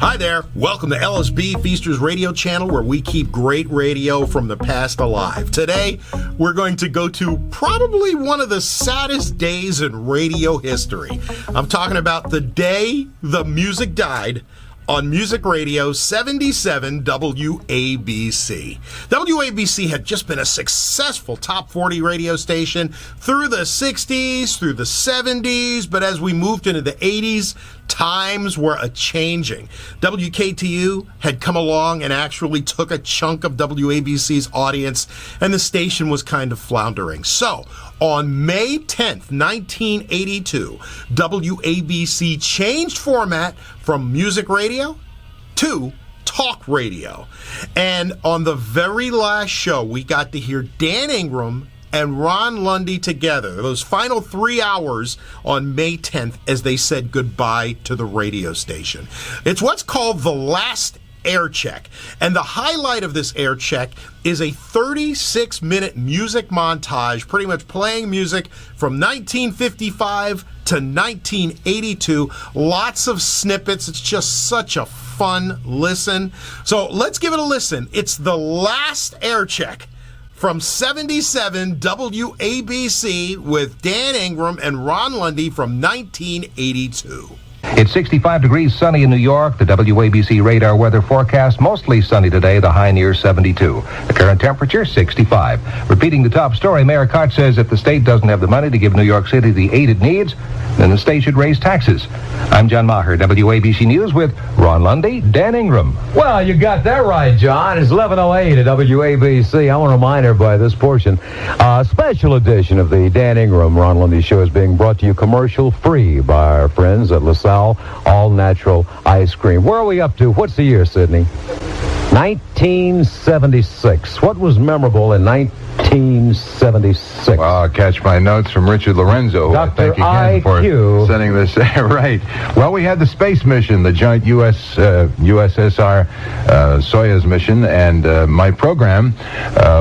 Hi there. Welcome to LSB Feasters Radio Channel, where we keep great radio from the past alive. Today, we're going to go to probably one of the saddest days in radio history. I'm talking about the day the music died on Musicradio 77 WABC. WABC had just been a successful top 40 radio station through the 60s, through the 70s, but as we moved into the 80s, times were a-changing. WKTU had come along and actually took a chunk of WABC's audience, and the station was kind of floundering. So, on May 10th, 1982, WABC changed format from music radio to talk radio. And on the very last show, we got to hear Dan Ingram and Ron Lundy together, those final 3 hours on May 10th, as they said goodbye to the radio station. It's what's called the last Aircheck. And the highlight of this Aircheck is a 36-minute music montage, pretty much playing music from 1955 to 1982. Lots of snippets. It's just such a fun listen. So let's give it a listen. It's the last Aircheck from 77 WABC with Dan Ingram and Ron Lundy from 1982. It's 65 degrees sunny in New York. The WABC radar weather forecast, mostly sunny today, the high near 72. The current temperature, 65. Repeating the top story, Mayor Koch says if the state doesn't have the money to give New York City the aid it needs, then the state should raise taxes. I'm John Maher, WABC News with Ron Lundy, Dan Ingram. Well, you got that right, John. It's 11:08 at WABC. I want to remind everybody this portion, a special edition of the Dan Ingram, Ron Lundy Show is being brought to you commercial-free by our friends at LaSalle All-Natural Ice Cream. Where are we up to? What's the year, Sydney? 1976. What was memorable in 1976? Well, I'll catch my notes from Richard Lorenzo, who I thank again for sending this. Right. Well, we had the space mission, the joint USSR Soyuz mission, and my program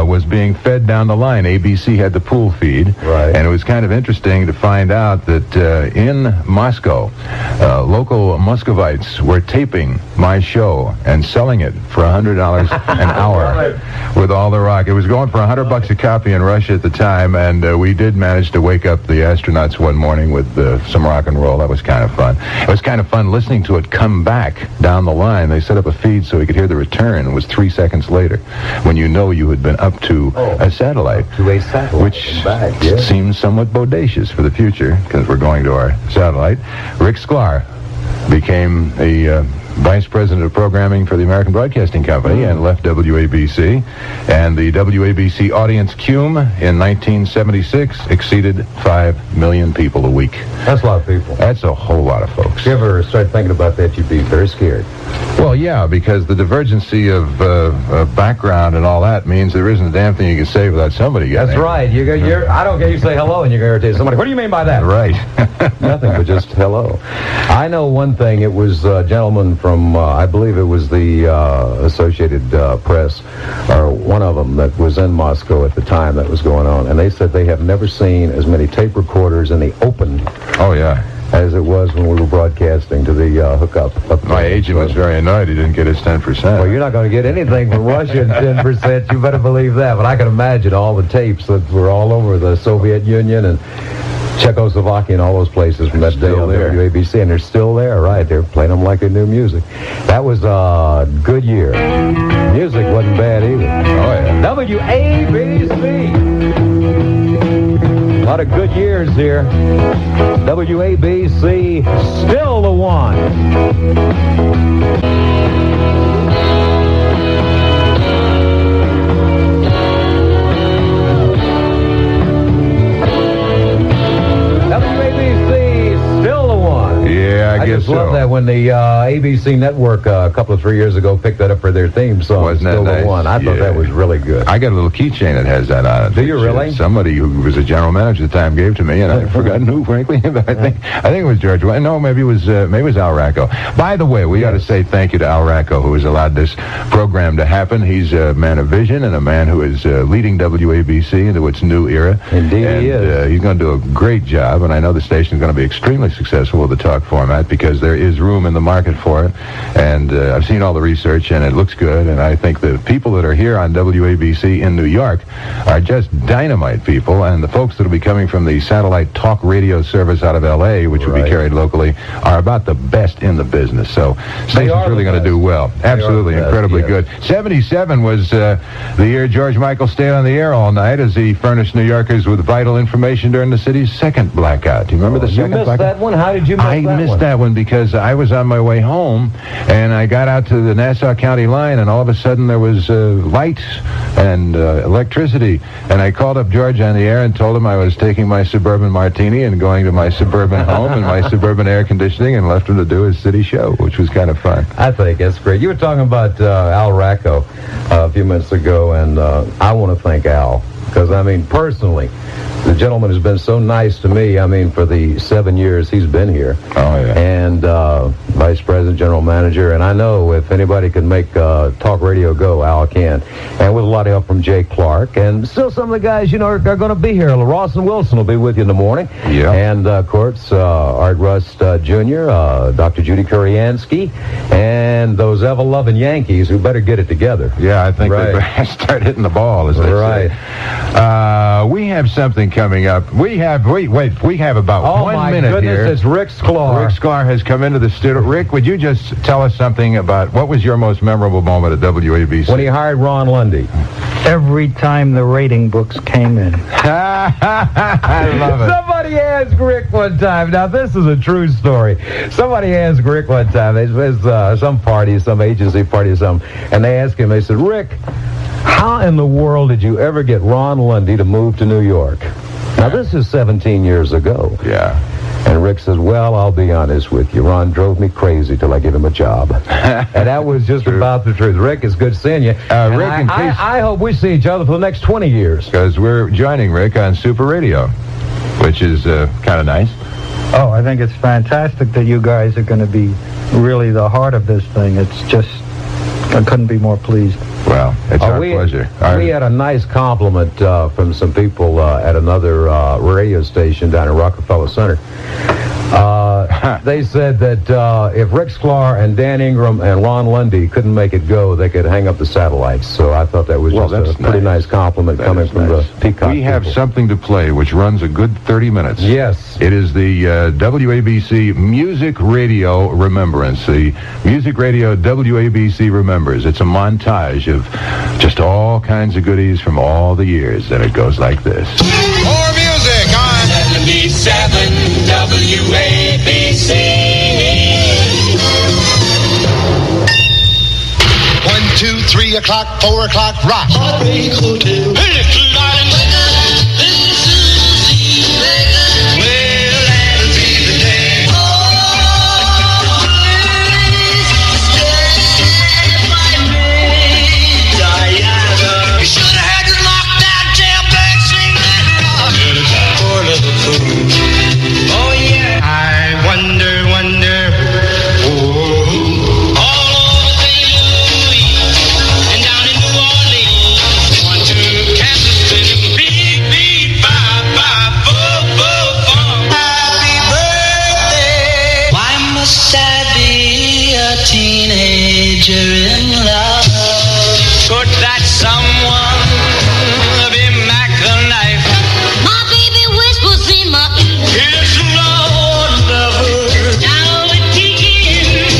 was being fed down the line. ABC had the pool feed, right. And it was kind of interesting to find out that in Moscow, local Muscovites were taping my show and selling it for $100 an hour with all the rock. It was going for $100 a copy in Russia at the time, and we did manage to wake up the astronauts one morning with some rock and roll. That was kind of fun. It was kind of fun listening to it come back down the line. They set up a feed so we could hear the return. It was 3 seconds later when you know you had been up to a satellite. To a satellite. Which seems somewhat bodacious for the future because we're going to our satellite. Rick Sklar became a Vice President of Programming for the American Broadcasting Company and left WABC. And the WABC audience cume in 1976 exceeded 5 million people a week. That's a lot of people. That's a whole lot of folks. If you ever start thinking about that, you'd be very scared. Well, yeah, because the divergency of background and all that means there isn't a damn thing you can say without somebody getting That's right. I don't get you say hello and you're going to irritate somebody. What do you mean by that? Right. Nothing but just hello. I know one thing. It was a gentleman from, I believe it was the Associated Press, or one of them that was in Moscow at the time that was going on, and they said they have never seen as many tape recorders in the open. Oh, yeah. As it was when we were broadcasting to the hookup. My agent was very annoyed he didn't get his 10%. Well, you're not going to get anything from Russia at 10%. You better believe that. But I can imagine all the tapes that were all over the Soviet Union and Czechoslovakia and all those places from that day on WABC, and they're still there, right? They're playing them like they're new music. That was a good year. Music wasn't bad either. Oh, yeah. WABC. A lot of good years here. WABC, still the one. I just love that when the ABC network a couple of 3 years ago picked that up for their theme song. Wasn't that Still nice? the one. I thought that was really good. I got a little keychain that has that on it. Do you really? Somebody who was a general manager at the time gave to me, and I've forgotten who, frankly. But I think it was George. No, maybe it was Al Racco. By the way, we got to say thank you to Al Racco, who has allowed this program to happen. He's a man of vision and a man who is leading WABC into its new era. Indeed, he is. He's going to do a great job, and I know the station is going to be extremely successful with the talk format because there is room in the market for it. And I've seen all the research, and it looks good. And I think the people that are here on WABC in New York are just dynamite people. And the folks that will be coming from the satellite talk radio service out of L.A., which will be carried locally, are about the best in the business. So station's really going to do well. Absolutely, incredibly good. 77 was the year George Michael stayed on the air all night as he furnished New Yorkers with vital information during the city's second blackout. Do you remember the second blackout? You missed that one? How did you miss that one? I missed that one because I was on my way home, and I got out to the Nassau County line, and all of a sudden there was lights and electricity. And I called up George on the air and told him I was taking my Suburban Martini and going to my suburban home and my suburban air conditioning, and left him to do his city show, which was kind of fun. I think that's great. You were talking about Al Racco a few minutes ago, and I want to thank Al because, I mean, personally, the gentleman has been so nice to me, I mean, for the 7 years he's been here. Oh, yeah. And Vice President, General Manager, and I know if anybody can make talk radio go, Al can. And with a lot of help from Jay Clark. And still some of the guys, you know, are going to be here. Ross and Wilson will be with you in the morning. Yeah. And, of course, Art Rust Jr., Dr. Judy Kuriansky, and those ever-loving Yankees who better get it together. Yeah, I think they better start hitting the ball, as they say. We have something coming up. We have about 1 minute goodness, here. It's Rick Sklar. Rick Sklar has come into the studio. Rick, would you just tell us something about what was your most memorable moment at WABC? When he hired Ron Lundy. Every time the rating books came in. I love it. Somebody asked Rick one time. Now, this is a true story. Somebody asked Rick one time. It was some party, some agency party or something. And they asked him, they said, Rick, how in the world did you ever get Ron Lundy to move to New York? Now, this is 17 years ago. Yeah. And Rick says, well, I'll be honest with you. Ron drove me crazy till I gave him a job. And that was just about the truth. Rick, it's good seeing you. Rick, I hope we see each other for the next 20 years. Because we're joining Rick on Super Radio, which is kind of nice. Oh, I think it's fantastic that you guys are going to be really the heart of this thing. It's just, I couldn't be more pleased. Well, it's our pleasure. We had a nice compliment from some people at another radio station down in Rockefeller Center. They said that if Rick Sklar and Dan Ingram and Ron Lundy couldn't make it go, they could hang up the satellites. So I thought that was just a pretty nice compliment coming from the Peacock We have people. something to play which runs a good 30 minutes. Yes. It is the WABC Music Radio Remembrance. The Music Radio WABC Remembers. It's a montage of just all kinds of goodies from all the years, and it goes like this. More music on 77 WABC. 1, 2, 3 o'clock, 4 o'clock, rock. Heartbreak Hotel. Hey, little darling. This is Susie. Well, that'll be the day. Oh, please stand by me, Diana. You should have had your lockdown jailbird sing that rock. Poor little fool. Oh, yeah. I wonder. Oh, all over St. Louis and down in New Orleans. 1, 2, Kansas City. Beep, beep, bop, bop, boom, boom, boom. Happy birthday. Why must I be a teenager in love? Could that someone be Mac the Knife? My baby whispers in my ear. It's wonderful. Now it begins.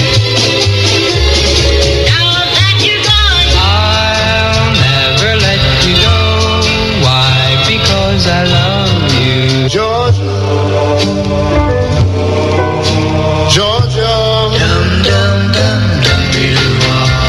Now that you're gone, I'll never let you go. Why? Because I love you. Georgia. Georgia. Dum, dum, dum, dum, you are.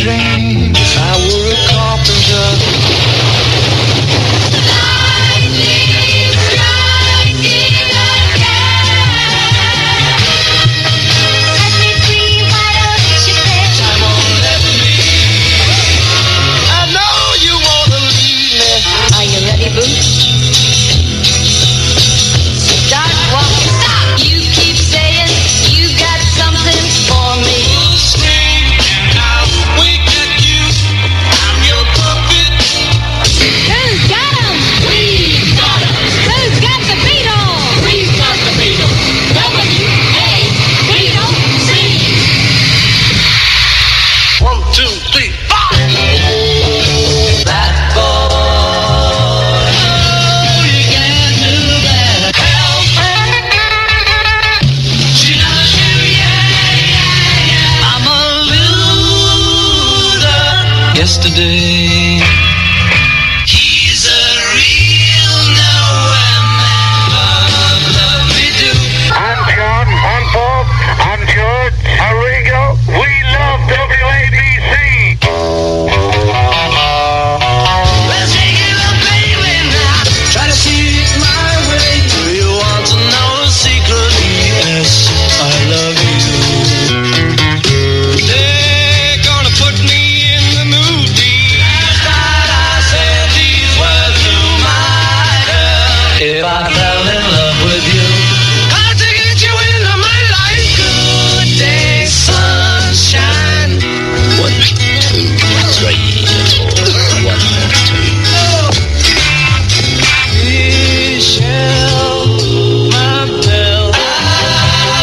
train if I were a carpenter. Yesterday, he's a real know-a-man. I'm John, I'm Bob, I'm George, Arrigo. We love WABC. Let's take it up, baby, now. Try to see it my way. Do you want to know a secret? Yes, I love you. They're gonna put me in the mood. If I fell in love with you, I'd to get you into my life. Good day, sunshine. 1, 2, 3, 4. 1, 2. Michelle, my belle.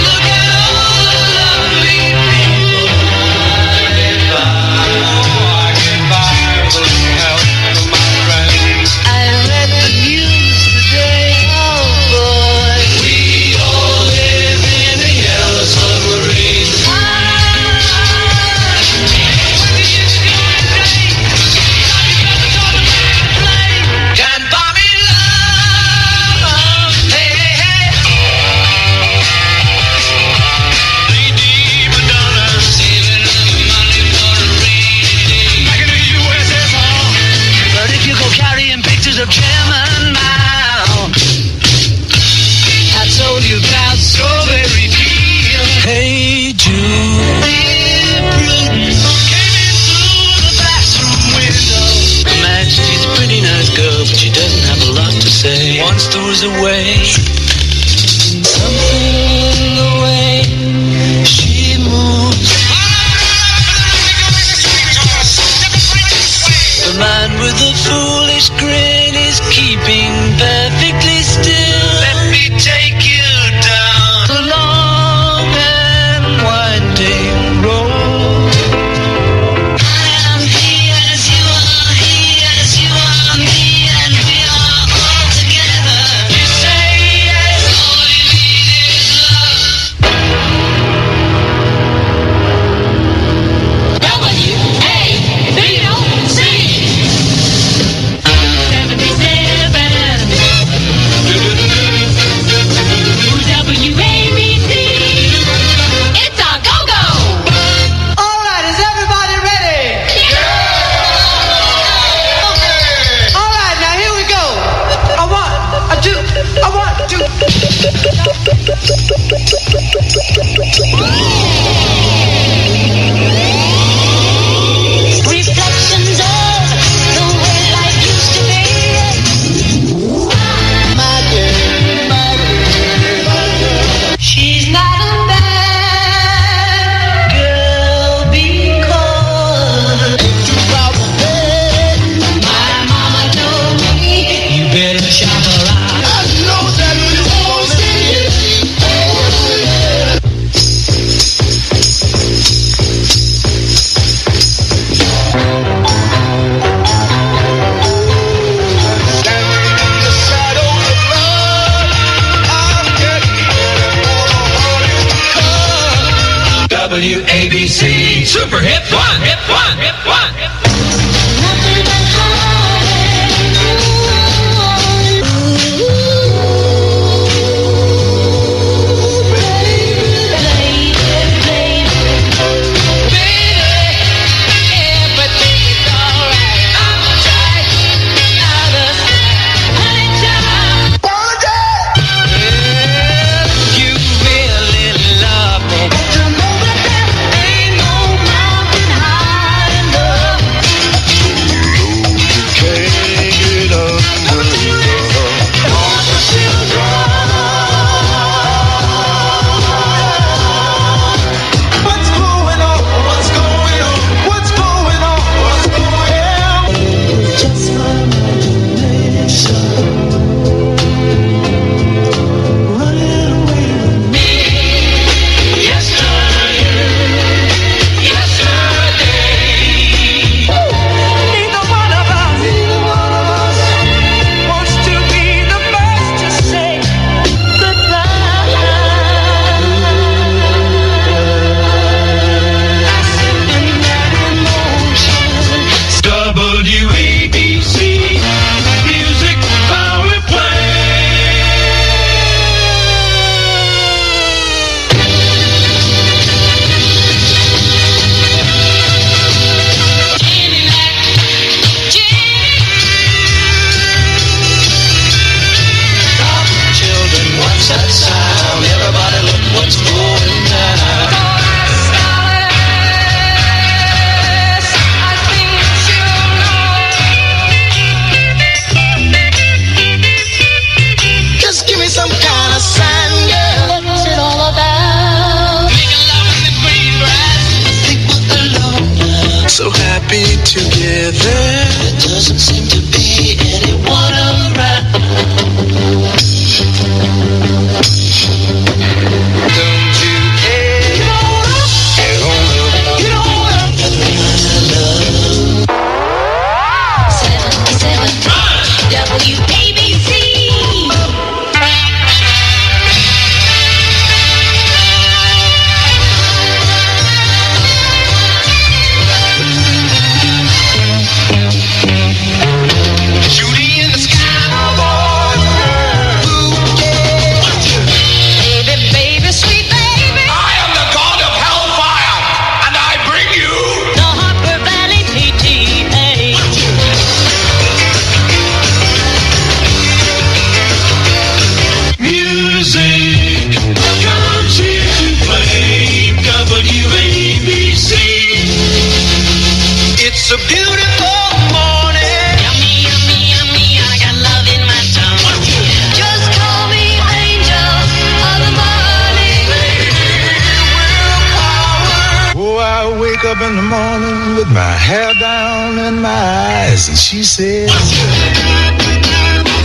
Look at all the lovely people I get by with help from my friends. I read the news today, oh boy. We all live in a yellow submarine. Can't buy me love. Hey, hey, hey. 3D Madonna, saving up money for a rainy day. Back in the USSR. But if you go carrying pictures of Chairman Mao, I told you about strawberry peel. Hey Jude, Prudence came in through the bathroom window. Her Majesty's a pretty nice girl, but she doesn't have a lot to say. Once there was a way, something in the way she moves. The man with the foolish grin is keeping perfectly still. Let me take you down the long and winding road. I am he as you are, he as you are, me and we are all together. You say yes, all you need is love. W-A-B-O-C 77 WABC. It's a go-go. All right, is everybody ready? All right, now here we go. A 1, a 2, a 1, 2. Reflections of the way life used to be. My girl, my girl. She's not a bad girl because my mama told me You better shop around. I know that we won't see it. Standing in the shadows of love, I'm getting ready for the morning to come. WABC. Super hip one, hip one, hip one. nothing but heartache. happy together. There doesn't seem to be anyone around. Don't you get on up, get on up, get on up. 77 WABC. It's a beautiful morning. Yummy, yummy, yummy. I got love in my tongue. Just call me angel of the morning. Oh, I wake up in the morning with my hair down and my eyes, and she says,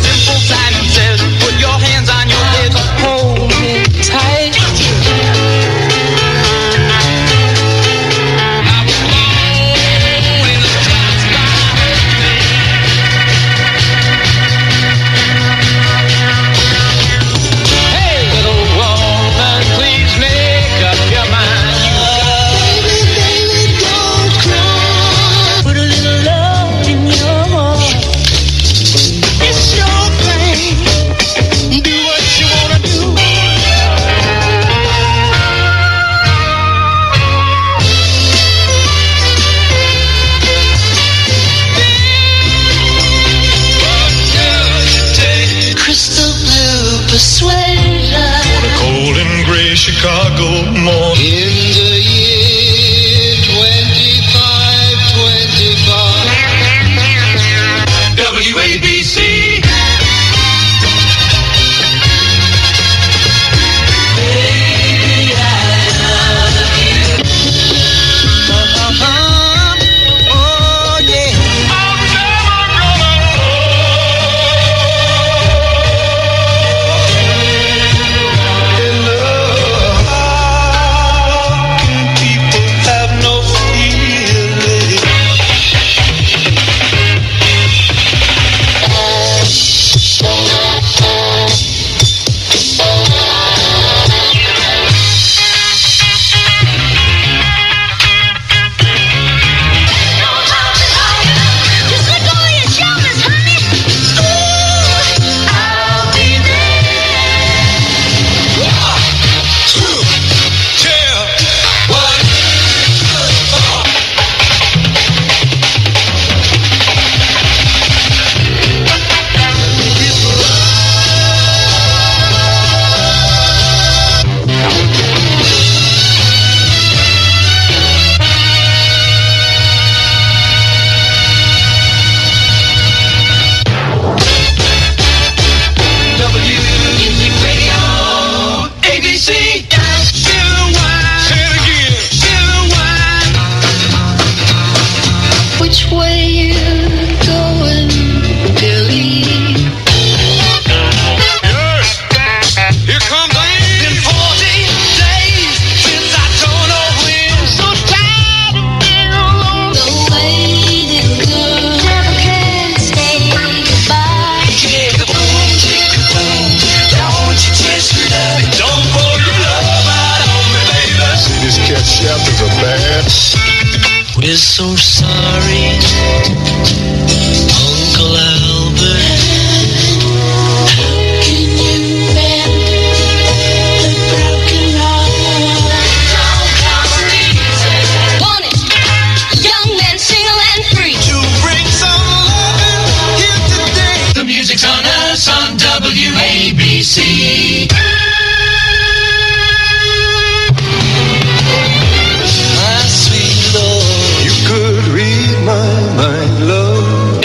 simple Simon says, put your hands on your head, hold me tight. Chicago morning. In the year 2525. WABC. Baby, I love you. Oh, yeah. I'm never gonna We're so sorry, Uncle Albert. How can you mend the broken heart? Don't come easy. Want it? Young men, single and free. To bring some loving here today. The music's on us on WABC. My sweet Lord, you could read my mind, love.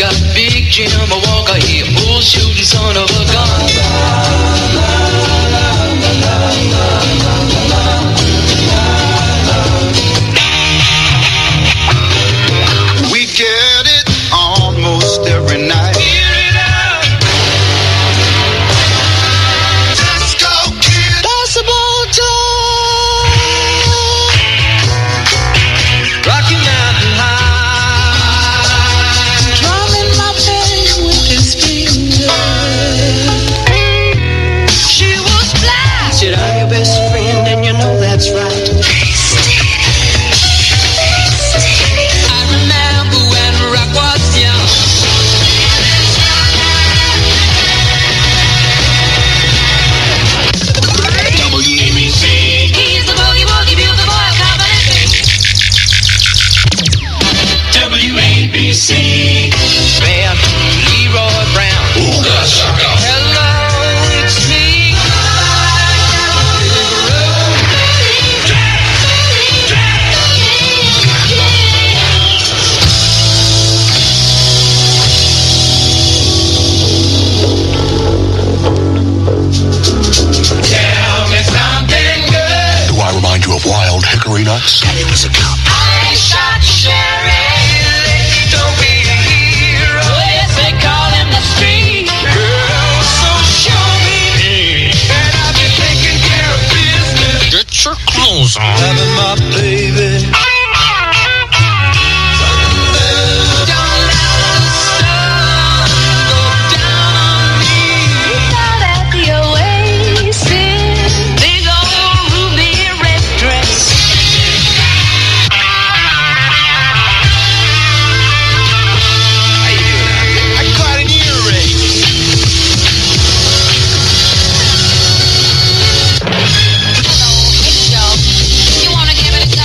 got Big Jim Walker here, bull shooting son of a gun. We get it almost every night. Let's go, kid. Possible time. Rocky Mountain High. Drumming my pain with his fingers. She was blind. Said, I'm your best friend, and you know that's right. I remember when rock was young. WABC. He's the boogie woogie bugle boy combination. WABC. Man, Leroy Brown. Ooga shaka. Hello, it's me. Tell me something good. Do I remind you of wild hickory nuts? I shot Sherry. Don't be a hero. Yes, they call him the street. Girl, so show me. And I'll be taking care of business. Get your clothes on. Having my baby. Don't let the sun go down on me. Out at the Oasis. Big old ruby red dress. How you doing out there? I caught an earache. Hello, it's Joe. You wanna give it a go?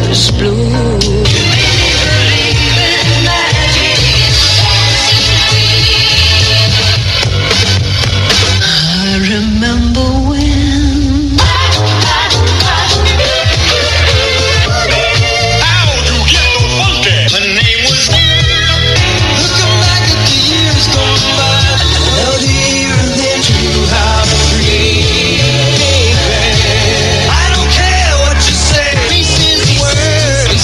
was blue. I remember when her name was. Looking back at the years gone by, held here and then knew how to breathe. I don't care what you say, pieces words.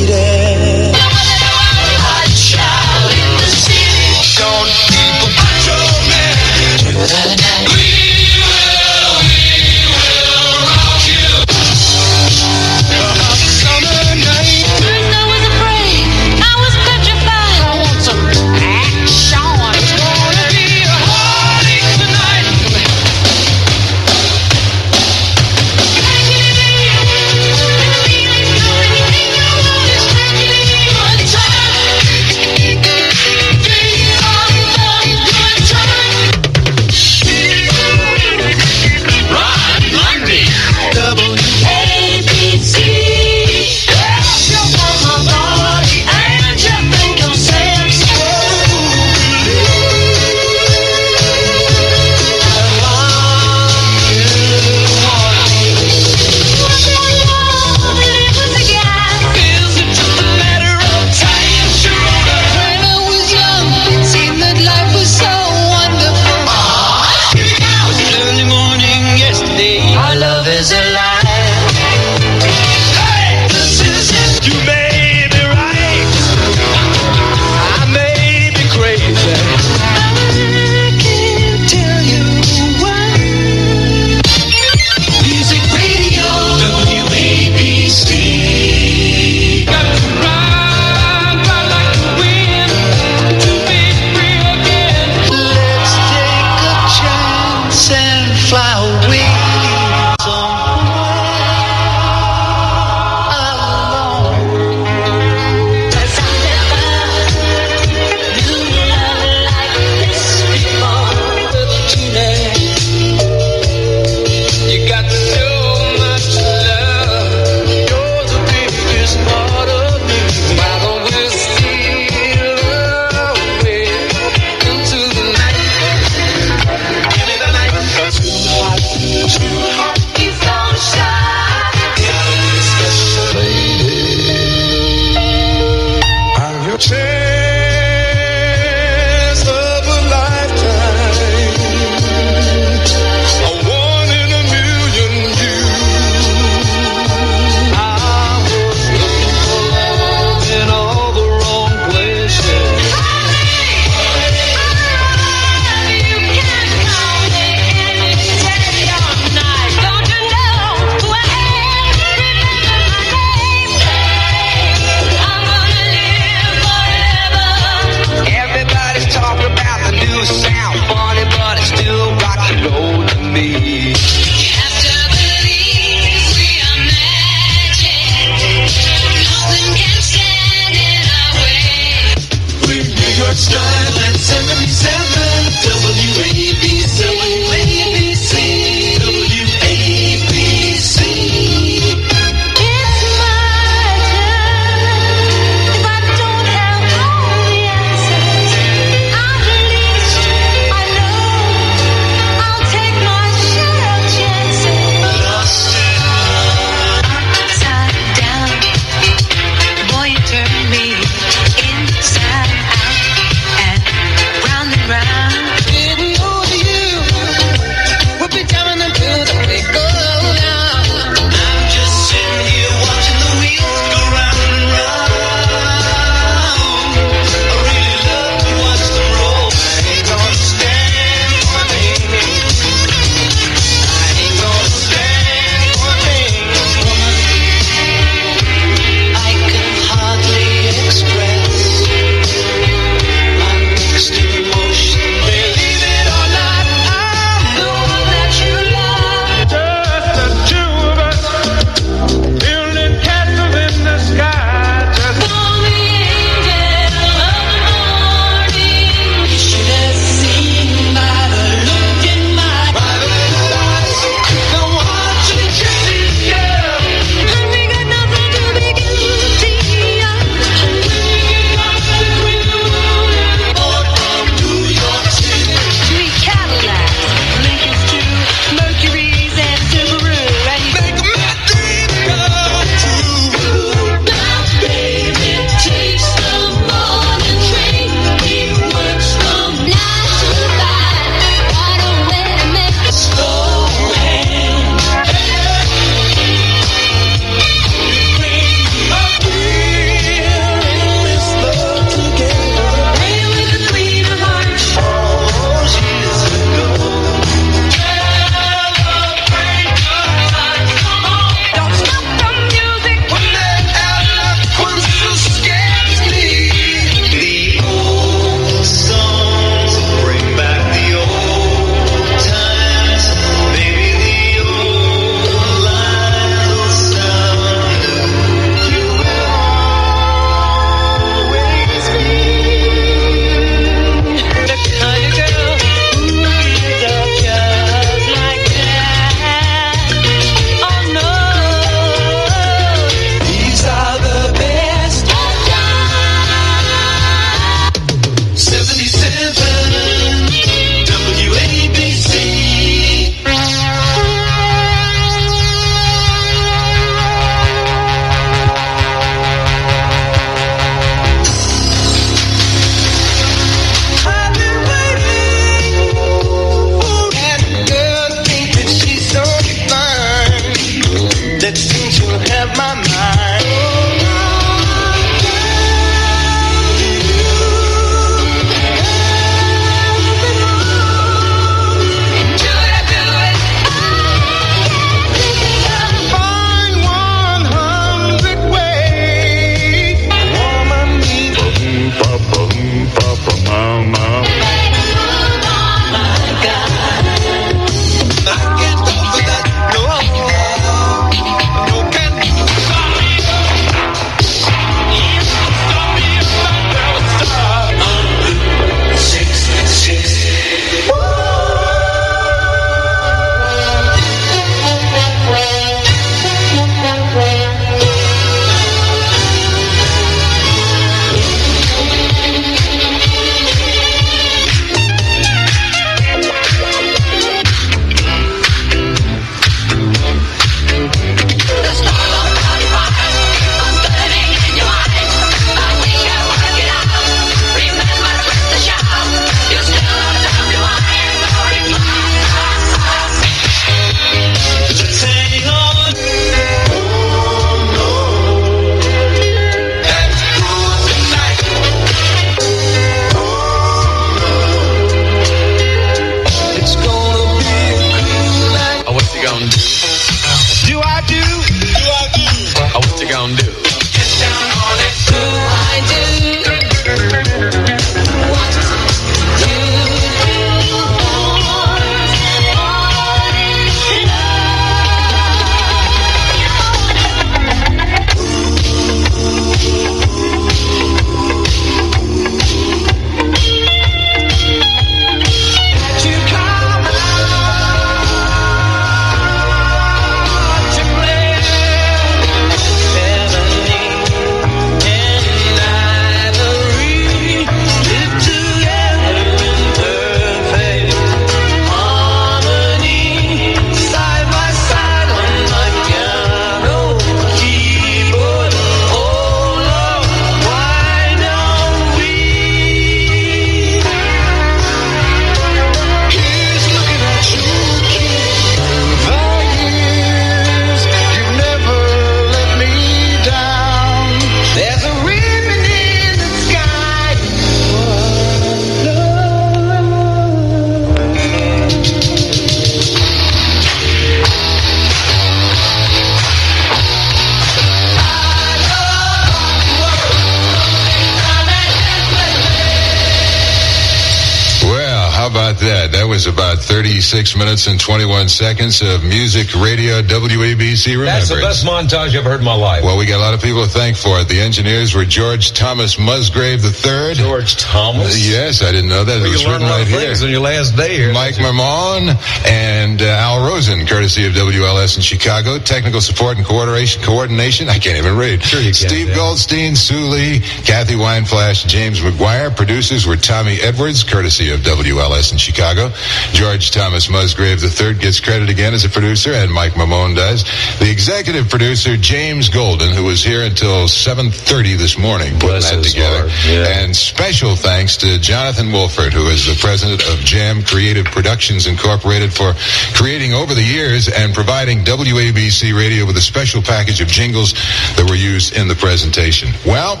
that? That was about 36 minutes and 21 seconds of Musicradio WABC Remembrance. That's the best montage I've heard in my life. Well, we got a lot of people to thank for it. The engineers were George Thomas Musgrave III. George Thomas? Yes, I didn't know that. Well, it was you learn written a lot right of things on your last day here. Mike Mamone and Al Rosen, courtesy of WLS in Chicago. Technical support and coordination. I can't even read. Sure you can, Steve Dan. Goldstein, Sue Lee, Kathy Weinflash, James McGuire. Producers were Tommy Edwards, courtesy of WLS in Chicago. George Thomas Musgrave III gets credit again as a producer, and Mike Mamone does. The executive producer, James Golden, who was here until 7:30 this morning, putting that together. And special thanks to Jonathan Wolford, who is the president of Jam Creative Productions Incorporated, for creating over the years and providing WABC Radio with a special package of jingles that were used in the presentation. Well,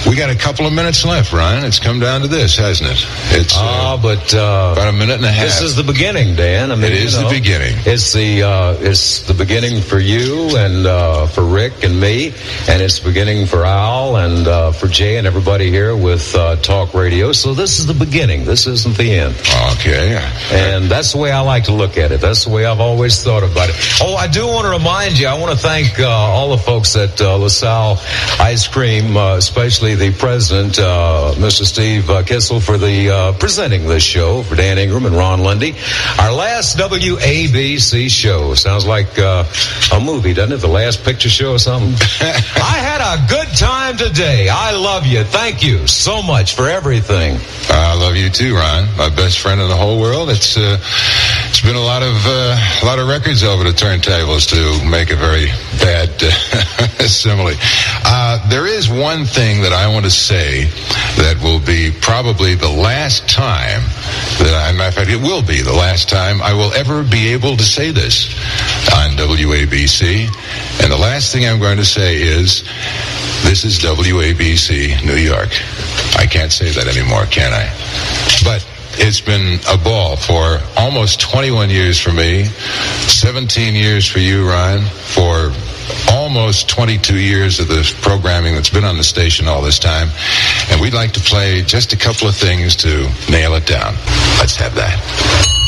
we got a couple of minutes left, Ryan. It's come down to this, hasn't it? It's about a minute and a half. This is the beginning, Dan. I mean, it is the beginning. It's the beginning for you and for Rick and me, and it's the beginning for Al and for Jay and everybody here with Talk Radio. So this is the beginning. This isn't the end. Okay. And that's the way I like to look at it. That's the way I've always thought about it. Oh, I do want to remind you, I want to thank all the folks at LaSalle Ice Cream, especially the president, Mr. Steve Kissel, for the presenting this show for Dan Ingram and Ron Lundy. Our last WABC show. Sounds like a movie, doesn't it? The Last Picture Show or something. I had a good time today. I love you. Thank you so much for everything. I love you too, Ron. My best friend in the whole world. It's been a lot of records over the turntables to make a very bad simile. There is one thing that I want to say that will be probably the last time that matter of fact, it will be the last time I will ever be able to say this on WABC. And the last thing I'm going to say is, this is WABC New York. I can't say that anymore, can I? But it's been a ball for almost 21 years for me, 17 years for you, Ryan, for almost 22 years of the programming that's been on the station all this time. And we'd like to play just a couple of things to nail it down. Let's have that.